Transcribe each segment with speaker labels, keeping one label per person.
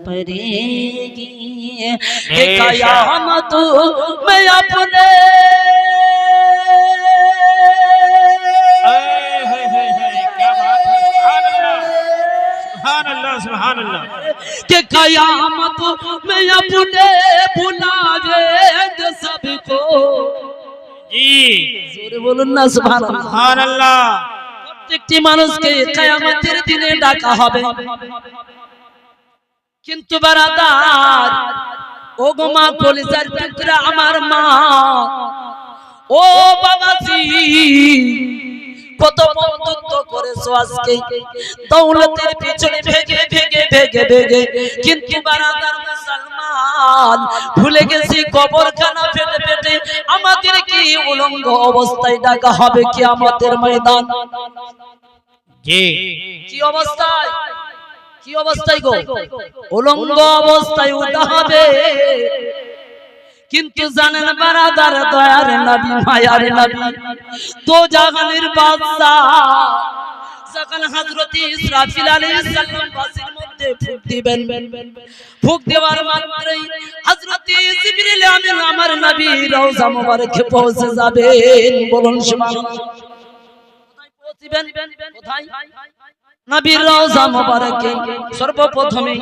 Speaker 1: पड़ेगी क़यामत में अपने के क़यामत में अपने बुलावेंगे सबको जी जोरे बोलुन ना सुभान अल्लाह প্রত্যেকটি মানুষকে কিয়ামতের দিনে ডাকা হবে কিন্তু বারাদার ও গো মা কলিজার টুকরা আমার মা ও বাবাজি কত বন্ধুত্ব করেছো আজকে দৌলতের পিছনে ভেগে ভেগে ভেগে ভেগে কিন্তু বারাদার মুসলমান ভুলে গেছি কবরখানা পেটে পেটে আমাদের কি উলঙ্গ অবস্থায় ডাকা হবে কিয়ামতের ময়দান জি কি অবস্থায় গো উলঙ্গ অবস্থায় উঠা হবে কিন্তু জানেন বারাদার দয়ার নবী মায়ার নবী তো জাহানের বাদশা যখন হযরত ইসরাফিল আলাইহিস সালাম বাসির মধ্যে ফুঁক দিবেন ফুঁক দেওয়ার মাত্রই হযরত জিবরিল আমিন আমার নবী রওজা মুবারকে পৌঁছে যাবেন বলুন সুবহানাল্লাহ কোথায় পৌঁছবেন কোথায় নবীর রওজা মুবারকে সর্বপ্রথমে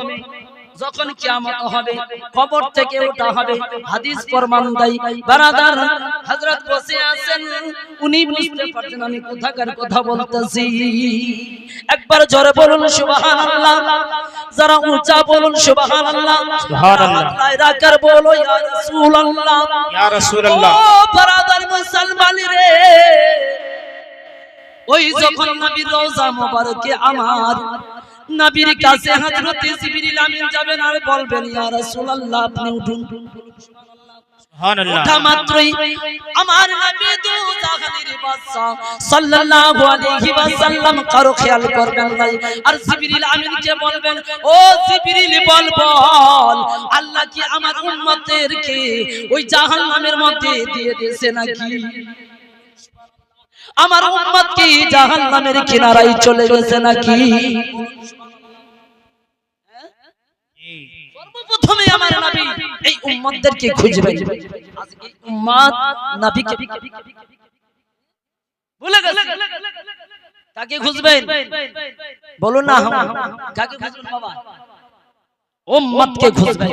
Speaker 1: যখন কিয়ামত হবে কবর থেকে ওঠা হবে হাদিস প্রমাণ দেয় বারাদার হযরত বসে আছেন উনি বুঝতে পারছেন আমি কোথাকার কথা বলতেছি একবার জোরে বলুন সুবহানাল্লাহ যারা উঁচা বলুন সুবহানাল্লাহ সুবহানাল্লাহ রাকার বলো ইয়া রাসূলুল্লাহ ও বারাদার মুসলমান রে ওই যখন নবীর রওজা মুবারকে আমার নবীর কাছে হযরত জিবরিল আমিন যাবেন আর বলবেন ইয়া রাসূলুল্লাহ আপনি উঠুন সুবহানাল্লাহ ওঠা মাত্রই আমার নবী দু জাহানের বাদশা সাল্লাল্লাহু আলাইহি ওয়াসাল্লাম কারো খেয়াল করবেন না আর জিবরিল আমিনকে বলবেন ও জিবরিল বল আল্লাহ কি আমার উম্মতেরকে ওই জাহান্নামের মধ্যে দিয়ে দিয়েছে নাকি আমার উম্মত কি জাহান্নামের কিনারায় চলে গেছে নাকি সর্বপ্রথমে আমার নবী এই উম্মতদেরকে খুঁজবেন আজকে উম্মত নবীকে ভুলে গেছে কাকে খুঁজবেন বলুন না কাকে খুঁজবেন বাবা উম্মতকে খুঁজবেন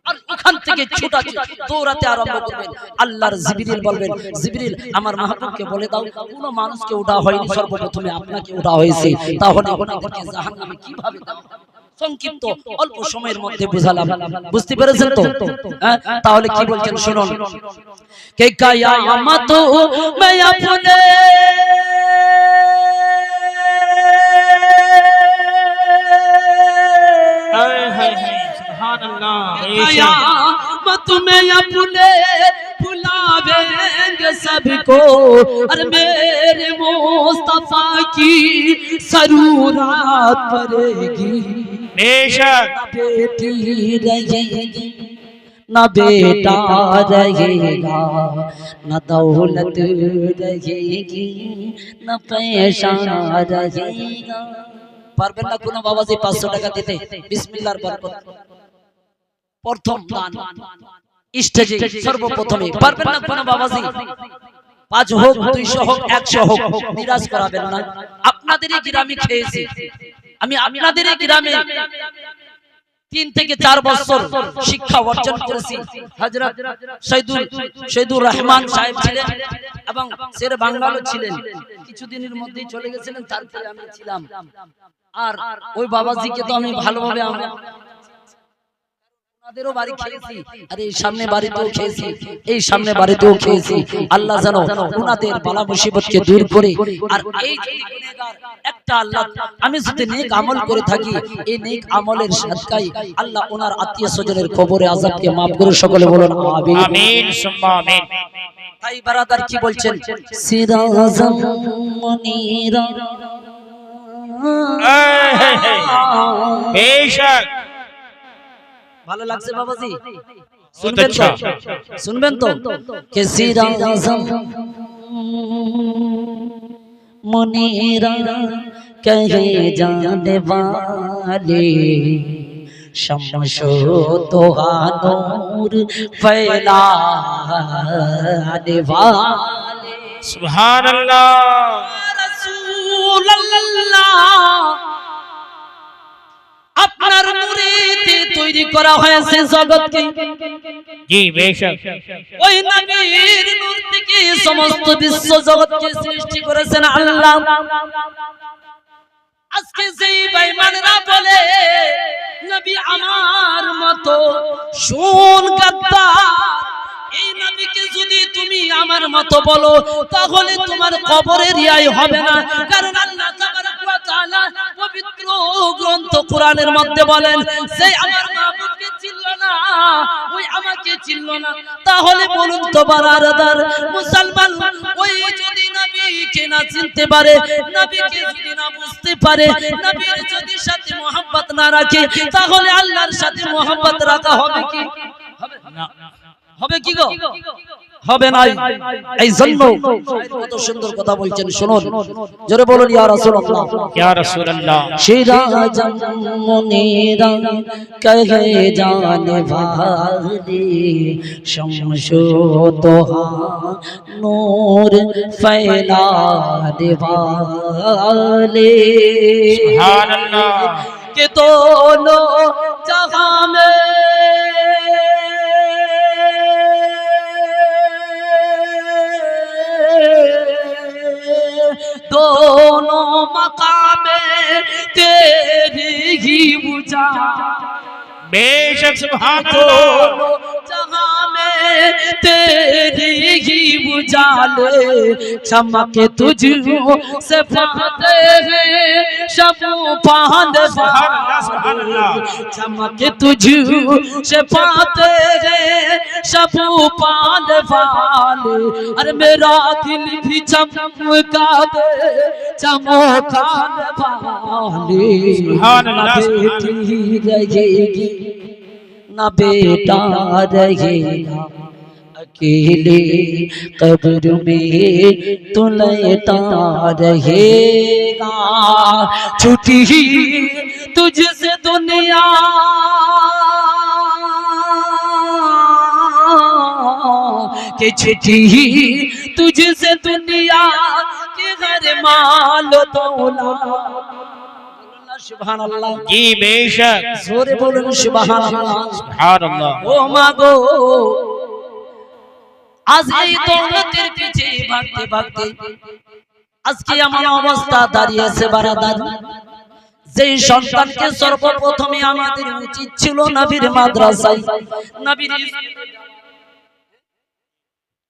Speaker 1: আর ওখান থেকে ছুটাছুটি দৌড়াতে আরম্ভ করবেন আল্লাহর জিবরিল বলবেন জিবরিল আমার মাহবুবকে বলে দাও কোন মানুষকে ওঠা হয়নি সর্বপ্রথমে আপনাকে ওঠা হয়েছে তাহলে আপনাকে জাহান্নামে কিভাবে দাও সংক্ষিপ্ত অল্প সময়ের মধ্যে বুঝালাম বুঝতে পেরেছেন তো তাহলে কি বলছেন শুনুন কে কিয়ামত মে আপনে कियामत में अपने बुलावेंगे सबको और मेरे मुस्तफा की सरूरात पड़ेगी बेशक बेटी रहेगी ना बेटा रहेगा ना दौलत रहेगी ना पैसा रहेगा পারবেন না কোন বাবাজি 500 টাকা দিতে বিসমিল্লাহর বরকত প্রথম দান স্টেজে সর্বপ্রথমে পারবেন না কোন বাবাজি 5 হোক 200 হোক 100 হোক নিরাশ করাবেন না আপনাদেরই গ্রামে খেয়েছি আমি আপনাদেরই গ্রামে 3 থেকে 4 বছর শিক্ষা অর্জন করেছি হযরত শহীদুর রহমান সাহেব ছিলেন এবং শের বাংলাও ছিলেন কিছুদিনের মধ্যেই চলে গেছিলেন তারপরে আমি ছিলাম আর ওই বাবাজিকে তো আমি ভালোভাবে আপনাদেরও বাড়ি খেয়েছি আর এই সামনে বাড়িতেও খেয়েছি এই সামনে বাড়িতেও খেয়েছি আল্লাহ জানো ওনাদের বালা মুসিবতকে দূর করে আর এই গুনাহগার একটা আল্লাহ আমি যদি নেক আমল করে থাকি এই নেক আমলের সাদকায় আল্লাহ ওনার আত্মীয় স্বজনের কবরে আযাবকে maaf করে সকলে বলুন আমিন আমিন সুম্মা আমিন তাই বারাদার কি বলছেন সিরাজাম মুনীরা বেশক ভালো লাগছে বাবাজি শুনবেন তো কে সিরাজাম मुनीरा कहे जाने वाले शम्सो तोहा नूर फैलाने वाले
Speaker 2: सुभान अल्लाह
Speaker 1: रसूल अल्लाह আপনার নূরেতে তৈরি করা হয়েছে জগৎকে
Speaker 2: जी बेशक
Speaker 1: ওই নবীর নূর থেকে সমস্ত বিশ্ব জগৎকে সৃষ্টি করেছেন আল্লাহ আজকে যেই বেঈমানরা বলে নবী আমার মতো শুন গাদ্দার এই নবীকে যদি তুমি আমার মতো বলো তাহলে তোমার কবরে রিয়াই হবে না কারণ আল্লাহ তাবারক ওয়া তাআলা পবিত্র গ্রন্থ কোরআনের মধ্যে বলেন যে আমার মাহবুবকে চিনলো না ওই আমাকে চিনলো না তাহলে বলুন তো বারাদার মুসলমান ওই যদি নবীকে না চিনতে পারে নবীকে যদি না বুঝতে পারে নবীর যদি সাথে মোহাম্মত না রাখে তাহলে আল্লাহর সাথে মোহাম্মত রাখা হবে কি হবে না হবে কি গো হবে না এই জন্য কত সুন্দর কথা বলছেন শুনুন জোরে বলুন ইয়া রাসূলুল্লাহ
Speaker 2: या रसूल अल्लाह
Speaker 1: शिराजम मुनीरा कहे जाने वाले शम्सो तोहा नूर फैलाने वाले
Speaker 2: सुभान अल्लाह
Speaker 1: के दोनों जहां में दोनों मकामे तेरी ही बुझा
Speaker 2: बेशक सुभान अल्लाह
Speaker 1: जहां में तेरी ही बुझाले चमके तुझको से पाते हैं शब पान
Speaker 2: सुभान अल्लाह
Speaker 1: चमके तुझको से पाते हैं शब पान वाले अरे मेरा दिल भी चमका दे चमकाने वाले
Speaker 2: सुभान अल्लाह
Speaker 1: बेटी रहेगी ना बेटा रहेगा अकेले कब्र में तू लेटा रहेगा छुट्टी तुझसे दुनिया के छुट्टी तुझसे दुनिया के घर माल दौलत सुभान अल्लाह
Speaker 2: जी बेशक
Speaker 1: जोरे बोलुन सुभान अल्लाह
Speaker 2: सुभान अल्लाह
Speaker 1: ও মাগো আজ এই দৌলতের পিছে ভাগতে ভাগতে আজকে এমন অবস্থা দাঁড়িয়েছে বারাদার যেই সন্তানকে সর্বপ্রথমে আমাদের উচিত ছিল নবীর মাদ্রাসায়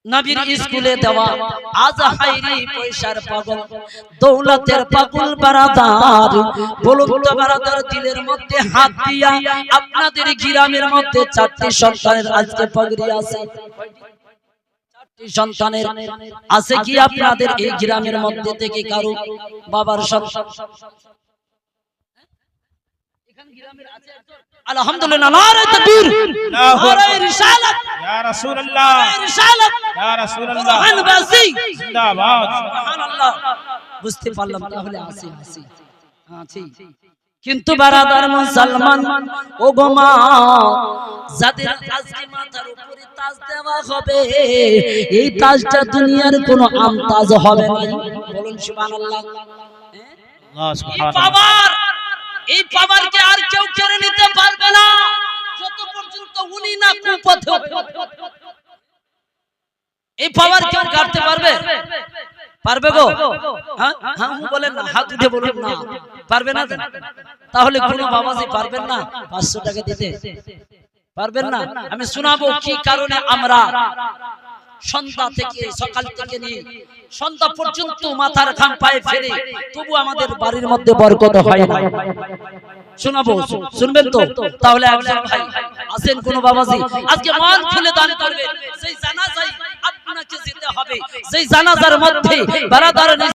Speaker 1: নবীর স্কুলে দেওয়া আজ হাইরি পয়সার পাগল দৌলতের পাগল বারাদার বলুন তো বারাদার দিলের মধ্যে হাত দিয়া আপনাদের গ্রামের মধ্যে চারটি সন্তানের আজকে পাগড়ি আছে চারটি সন্তানের আছে কি আপনাদের এই গ্রামের মধ্যে থেকে কারো বাবার সন্তান এখানে গ্রামের আছে আলহামদুলিল্লাহ নারে তাকবীর নারে রিসালাত
Speaker 2: या रसूल अल्लाह
Speaker 1: রিসালাত
Speaker 2: या रसूल अल्लाह
Speaker 1: আনবাসী
Speaker 2: जिंदाबाद
Speaker 1: সুবহানাল্লাহ বুঝতে পারলাম তাহলে আছে আছে কিন্তু বারাদার মুসলমান ও গো মা যাদের আজকে মাথার উপরে তাজ দেওয়া হবে এই তাজটা দুনিয়ার কোনো আমতাজ হবে না বলুন সুবহানাল্লাহ
Speaker 2: अल्लाह सुभान
Speaker 1: এই পাওয়ারকে আর কেউ কেড়ে নিতে পারবে না যত পর্যন্ত উনি না কুপথে এই পাওয়ার কেউ কাটতে পারবে পারবে গো হ্যাঁ হ্যাঁ বলেন না হাত উঠে বলুন না পারবে না তাহলে কোন বাবাজি পারবেন না 500 টাকা দিতে পারবেন না আমি শোনাবো কি কারণে আমরা সন্ধ্যা থেকে সকাল থেকে নিয়ে সন্ধ্যা পর্যন্ত মাথার ঘাম পায়ে ফেলে তবু আমাদের বাড়ির মধ্যে বরকত হয় না শোনাবো শুনবেন তো তাহলে একজন ভাই আছেন কোন বাবাজি আজকে মন খুলে দান করবে সেই জানাজায় আপনাকে যেতে হবে সেই জানাজার মধ্যে বারাদার